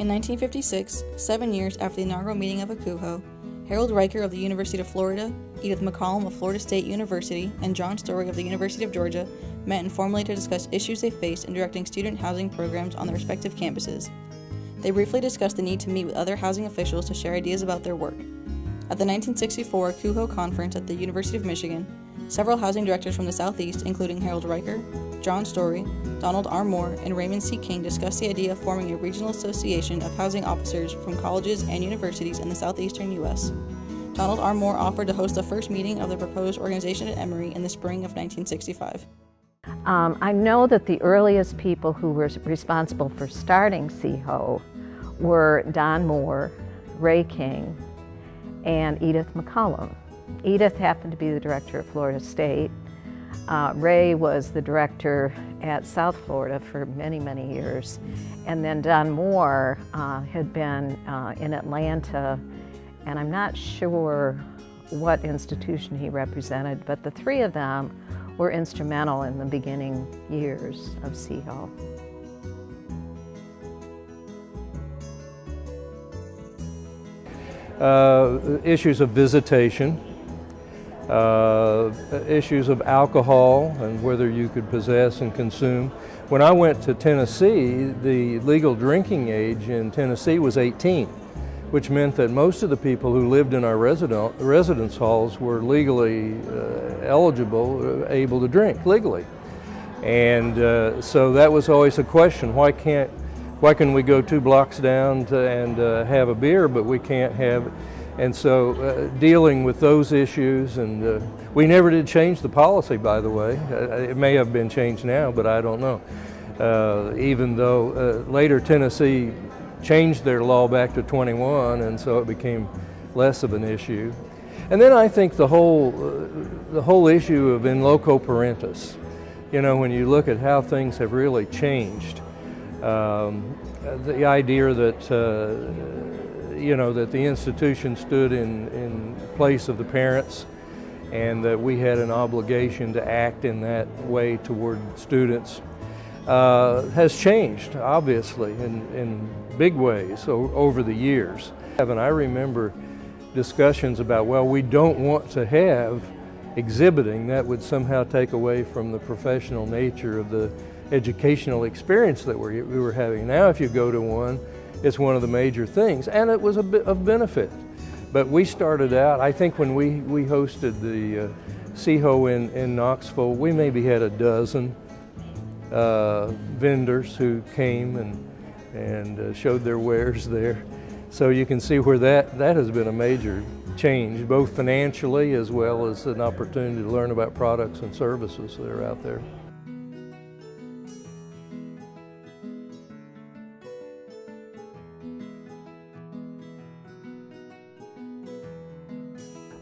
In 1956, 7 years after the inaugural meeting of SEAHO, Harold Riker of the University of Florida, Edith McCollum of Florida State University, and John Story of the University of Georgia met informally to discuss issues they faced in directing student housing programs on their respective campuses. They briefly discussed the need to meet with other housing officials to share ideas about their work. At the 1964 SEAHO conference at the University of Michigan, several housing directors from the Southeast, including Harold Riker, John Story, Donald R. Moore, and Raymond C. King, discussed the idea of forming a regional association of housing officers from colleges and universities in the southeastern U.S. Donald R. Moore offered to host the first meeting of the proposed organization at Emory in the spring of 1965. I know that the earliest people who were responsible for starting SEAHO were Don Moore, Ray King, and Edith McCollum. Edith happened to be the director of Florida State. Ray was the director at South Florida for many, many years. And then Don Moore had been in Atlanta, and I'm not sure what institution he represented, but the three of them were instrumental in the beginning years of SEAHO. Issues of visitation, issues of alcohol and whether you could possess and consume. When I went to Tennessee, the legal drinking age in Tennessee was 18, which meant that most of the people who lived in our residence halls were legally eligible, able to drink legally. And so that was always a question, why can we go 2 blocks down and have a beer, but we can't have, and so dealing with those issues, and we never did change the policy, by the way. It may have been changed now, but I don't know. Even though later Tennessee changed their law back to 21, and so it became less of an issue. And then I think the whole issue of in loco parentis, you know, when you look at how things have really changed, the idea that you know, that the institution stood in place of the parents, and that we had an obligation to act in that way toward students has changed, obviously, in big ways over the years. And I remember discussions about, well, we don't want to have exhibiting. That would somehow take away from the professional nature of the educational experience that we were having. Now if you go to one, it's one of the major things, and it was a bit of benefit. But we started out, I think when we hosted the SEAHO in Knoxville, we maybe had a dozen vendors who came and showed their wares there. So you can see where that has been a major change, both financially as well as an opportunity to learn about products and services that are out there.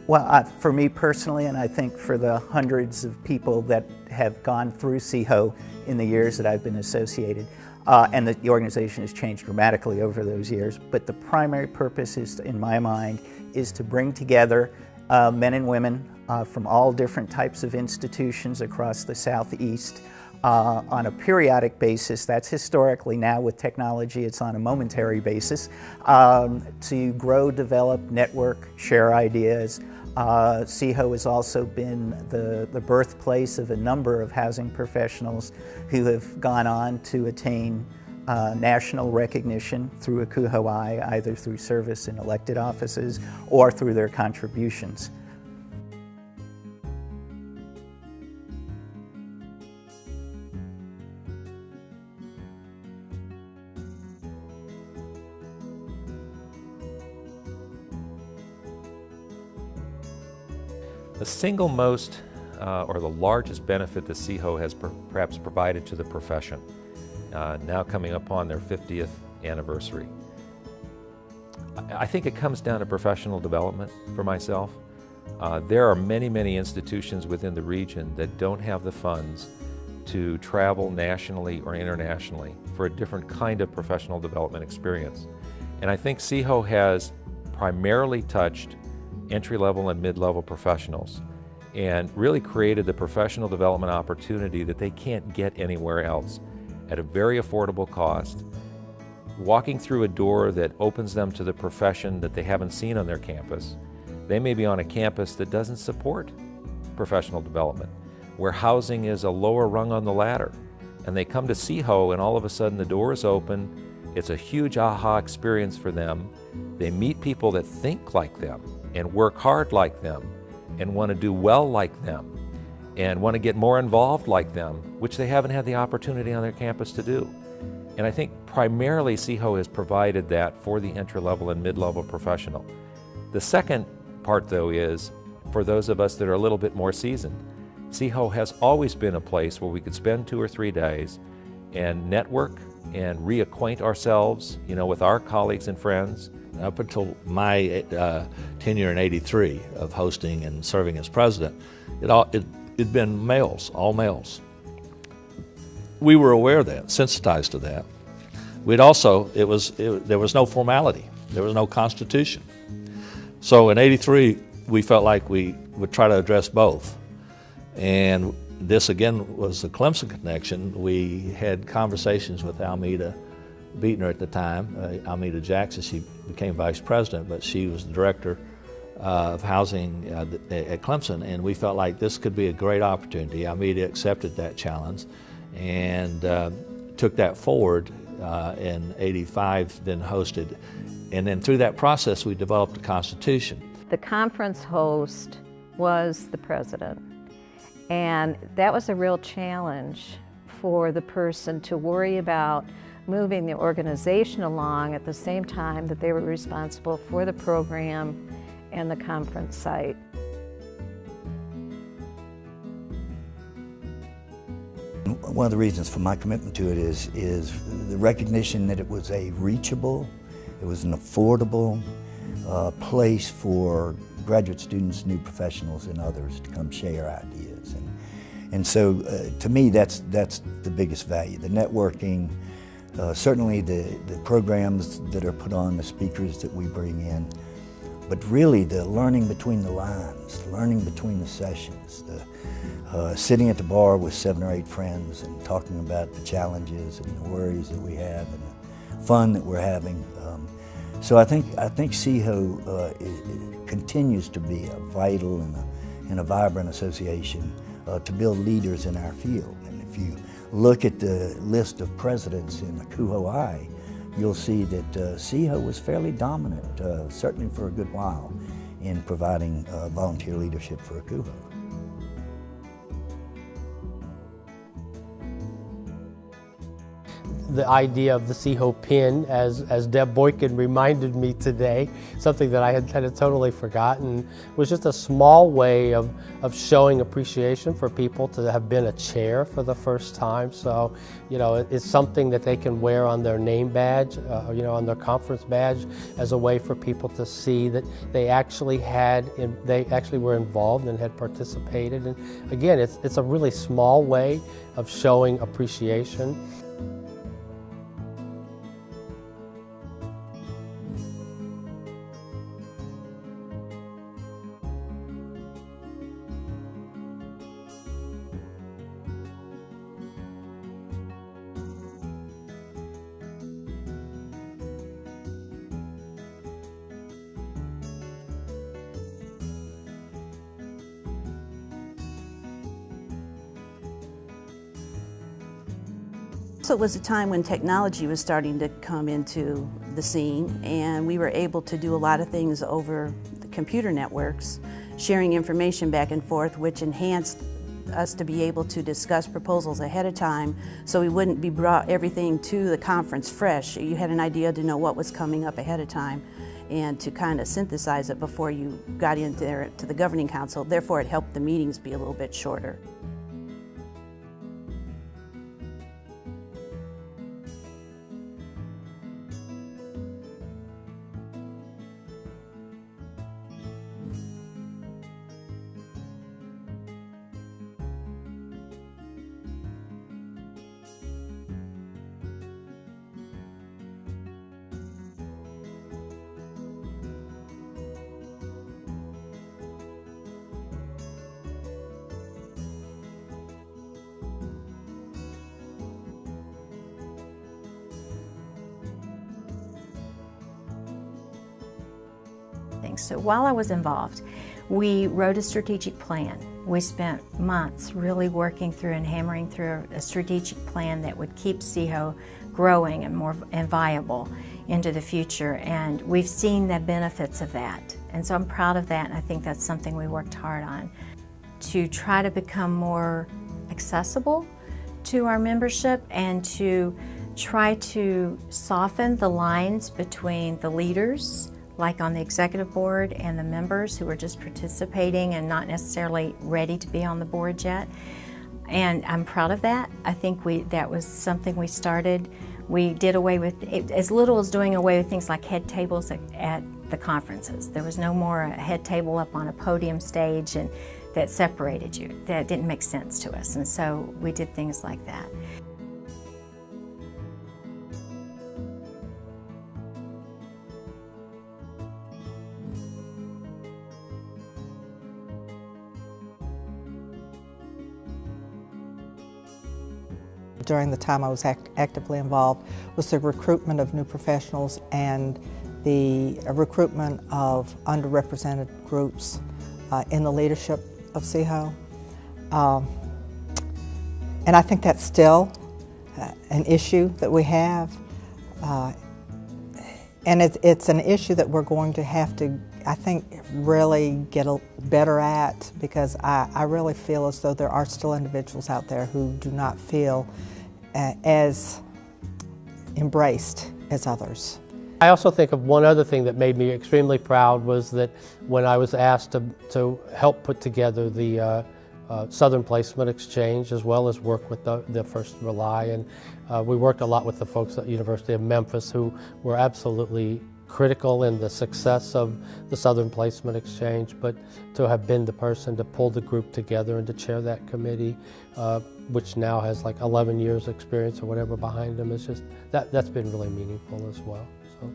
Well, for me personally, and I think for the hundreds of people that have gone through SEAHO in the years that I've been associated, and the organization has changed dramatically over those years, but the primary purpose is, in my mind, is to bring together men and women from all different types of institutions across the Southeast on a periodic basis. That's historically. Now with technology, it's on a momentary basis, to grow, develop, network, share ideas. SEAHO has also been the birthplace of a number of housing professionals who have gone on to attain national recognition through ACUHO-I, either through service in elected offices or through their contributions. The single most or the largest benefit that SEAHO has perhaps provided to the profession, now coming up on their 50th anniversary. I think it comes down to professional development for myself. There are many, many institutions within the region that don't have the funds to travel nationally or internationally for a different kind of professional development experience. And I think SEAHO has primarily touched entry-level and mid-level professionals and really created the professional development opportunity that they can't get anywhere else at a very affordable cost walking through a door that opens them to the profession that they haven't seen on their campus. They may be on a campus that doesn't support professional development, where housing is a lower rung on the ladder. And they come to SEAHO and all of a sudden the door is open. It's a huge aha experience for them. They meet people that think like them and work hard like them and want to do well like them and want to get more involved like them, which they haven't had the opportunity on their campus to do. And I think primarily SEAHO has provided that for the entry-level and mid-level professional. The second part, though, is for those of us that are a little bit more seasoned. SEAHO has always been a place where we could spend 2 or 3 days and network and reacquaint ourselves, with our colleagues and friends. Up until my tenure in '83 of hosting and serving as president, it'd been males, all males. We were aware of that, sensitized to that. There was no formality, there was no constitution. So in '83, we felt like we would try to address both. And this again was the Clemson connection. We had conversations with Almeda Beatner at the time, Almeda Jackson. She became vice president, but she was the director of housing at Clemson, and we felt like this could be a great opportunity. Almeda accepted that challenge and took that forward in '85, then hosted. And then through that process, we developed a constitution. The conference host was the president, and that was a real challenge for the person to worry about moving the organization along at the same time that they were responsible for the program and the conference site. One of the reasons for my commitment to it is the recognition that it was a reachable, it was an affordable place for graduate students, new professionals, and others to come share ideas. And so to me, that's the biggest value, the networking, certainly the programs that are put on, the speakers that we bring in, but really the learning between the lines, learning between the sessions, the sitting at the bar with 7 or 8 friends and talking about the challenges and the worries that we have and the fun that we're having. So I think SEAHO continues to be a vital and a vibrant association to build leaders in our field. And if you look at the list of presidents in the CUHO-I, you'll see that SEAHO was fairly dominant, certainly for a good while, in providing volunteer leadership for a CUHO. The idea of the SEAHO pin, as Deb Boykin reminded me today, something that I had totally forgotten, was just a small way of showing appreciation for people to have been a chair for the first time. So, it's something that they can wear on their name badge, on their conference badge, as a way for people to see that they actually were involved and had participated. And again, it's a really small way of showing appreciation. So it was a time when technology was starting to come into the scene, and we were able to do a lot of things over the computer networks, sharing information back and forth, which enhanced us to be able to discuss proposals ahead of time, so we wouldn't be brought everything to the conference fresh. You had an idea to know what was coming up ahead of time and to kind of synthesize it before you got in there to the governing council. Therefore, it helped the meetings be a little bit shorter. things. So while I was involved, we wrote a strategic plan. We spent months really working through and hammering through a strategic plan that would keep SEAHO growing and viable into the future, and we've seen the benefits of that. And so I'm proud of that, and I think that's something we worked hard on to try to become more accessible to our membership and to try to soften the lines between the leaders, like on the executive board, and the members who are just participating and not necessarily ready to be on the board yet. And I'm proud of that. I think that was something we started. We did away with, as little as doing away with things like head tables at the conferences. There was no more a head table up on a podium stage and that separated you. That didn't make sense to us, and so we did things like that. During the time I was actively involved was the recruitment of new professionals and the recruitment of underrepresented groups in the leadership of SEAHO. And I think that's still an issue that we have. And it's an issue that we're going to have to, I think, really get better at, because I really feel as though there are still individuals out there who do not feel as embraced as others. I also think of one other thing that made me extremely proud was that when I was asked to help put together the Southern Placement Exchange, as well as work with the First Rely, and we worked a lot with the folks at the University of Memphis who were absolutely critical in the success of the Southern Placement Exchange, but to have been the person to pull the group together and to chair that committee, which now has like 11 years experience or whatever behind them, is just, that's been really meaningful as well. So.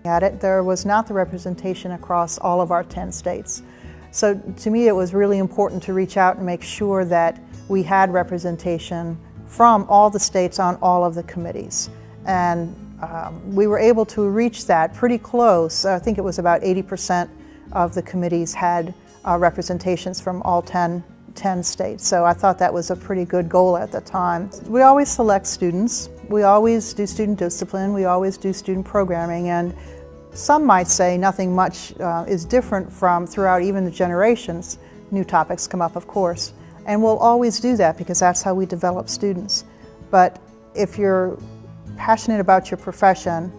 At it, there was not the representation across all of our 10 states. So to me it was really important to reach out and make sure that we had representation from all the states on all of the committees. And we were able to reach that pretty close. I think it was about 80% of the committees had representations from all 10 states. So I thought that was a pretty good goal at the time. We always select students. We always do student discipline. We always do student programming. And some might say nothing much is different from throughout even the generations. New topics come up, of course. And we'll always do that because that's how we develop students. But if you're passionate about your profession,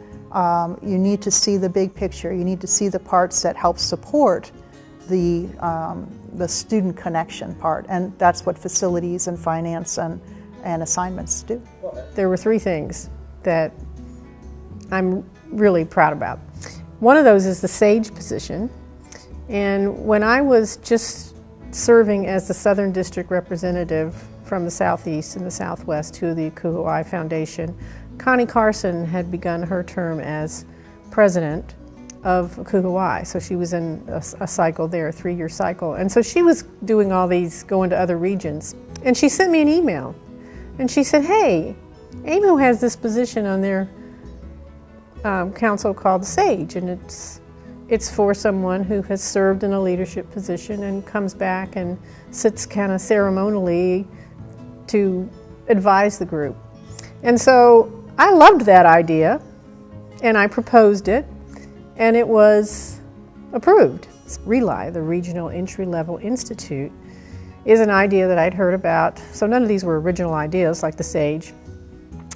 you need to see the big picture. You need to see the parts that help support the student connection part, and that's what facilities and finance and assignments do. There were 3 things that I'm really proud about. One of those is the SAGE position, and when I was just serving as the Southern District representative from the Southeast and the Southwest to the KUHOI Foundation, Connie Carson had begun her term as president of KUHOI. So she was in a cycle there, a 3-year cycle. And so she was doing all these, going to other regions. And she sent me an email. And she said, hey, AMO has this position on their council called SAGE. And it's for someone who has served in a leadership position and comes back and sits kind of ceremonially to advise the group. And so I loved that idea, and I proposed it, and it was approved. RELI, the Regional Entry-Level Institute, is an idea that I'd heard about. So none of these were original ideas, like the SAGE.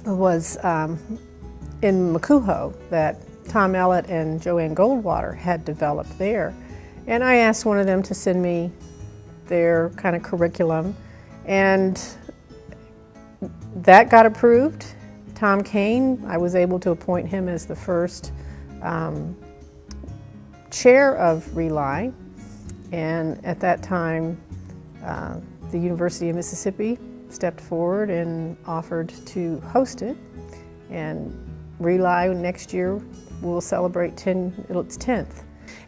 It was in McCuho that Tom Ellett and Joanne Goldwater had developed there. And I asked one of them to send me their kind of curriculum, and that got approved. Tom Kane, I was able to appoint him as the first chair of RELI, and at that time the University of Mississippi stepped forward and offered to host it, and RELI next year will celebrate its 10th.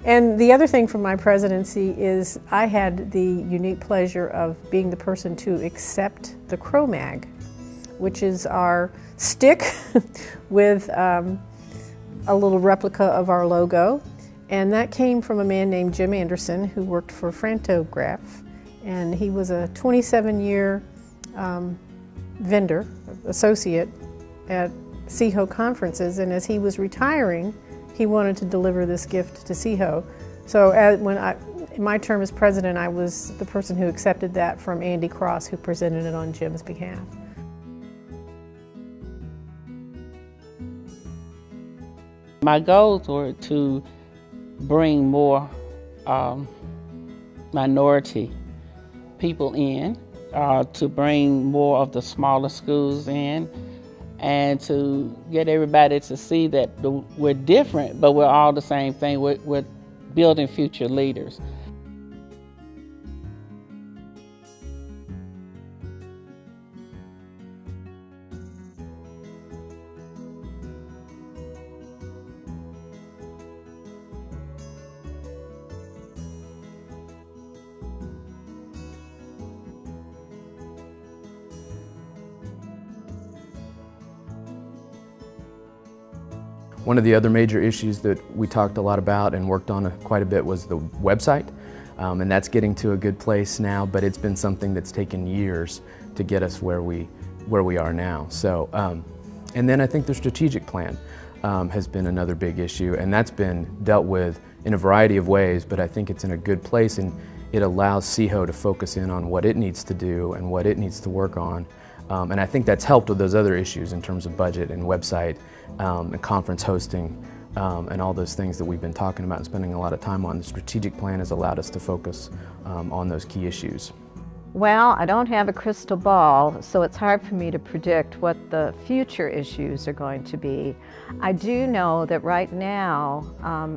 And the other thing from my presidency is I had the unique pleasure of being the person to accept the CROMAG, which is our stick with a little replica of our logo. And that came from a man named Jim Anderson who worked for Frantograph. And he was a 27-year vendor, associate at SEAHO conferences. And as he was retiring, he wanted to deliver this gift to SEAHO. So in my term as president, I was the person who accepted that from Andy Cross, who presented it on Jim's behalf. My goals were to bring more minority people in, to bring more of the smaller schools in, and to get everybody to see that we're different, but we're all the same thing. We're building future leaders. One of the other major issues that we talked a lot about and worked on quite a bit was the website, and that's getting to a good place now, but it's been something that's taken years to get us where we are now. So, and then I think the strategic plan has been another big issue, and that's been dealt with in a variety of ways, but I think it's in a good place, and it allows SEAHO to focus in on what it needs to do and what it needs to work on. And I think that's helped with those other issues in terms of budget and website and conference hosting and all those things that we've been talking about and spending a lot of time on. The strategic plan has allowed us to focus on those key issues. Well, I don't have a crystal ball, so it's hard for me to predict what the future issues are going to be. I do know that right now,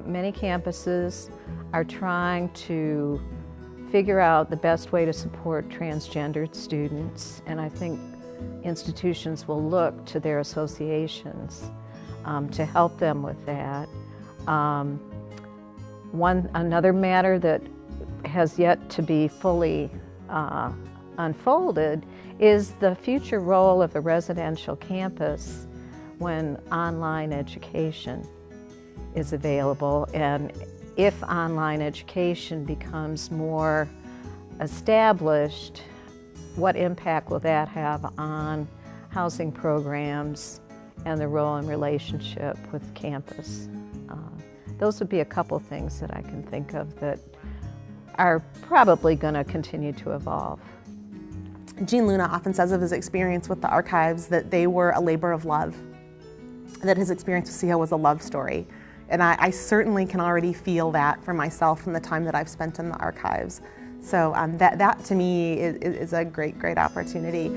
many campuses are trying to figure out the best way to support transgendered students, and I think institutions will look to their associations to help them with that. Another matter that has yet to be fully unfolded is the future role of the residential campus when online education is available, and if online education becomes more established, what impact will that have on housing programs and the role and relationship with campus? Those would be a couple things that I can think of that are probably going to continue to evolve. Gene Luna often says of his experience with the archives that they were a labor of love, that his experience with SEAHO was a love story. And I certainly can already feel that for myself from the time that I've spent in the archives. So that to me is a great, great opportunity.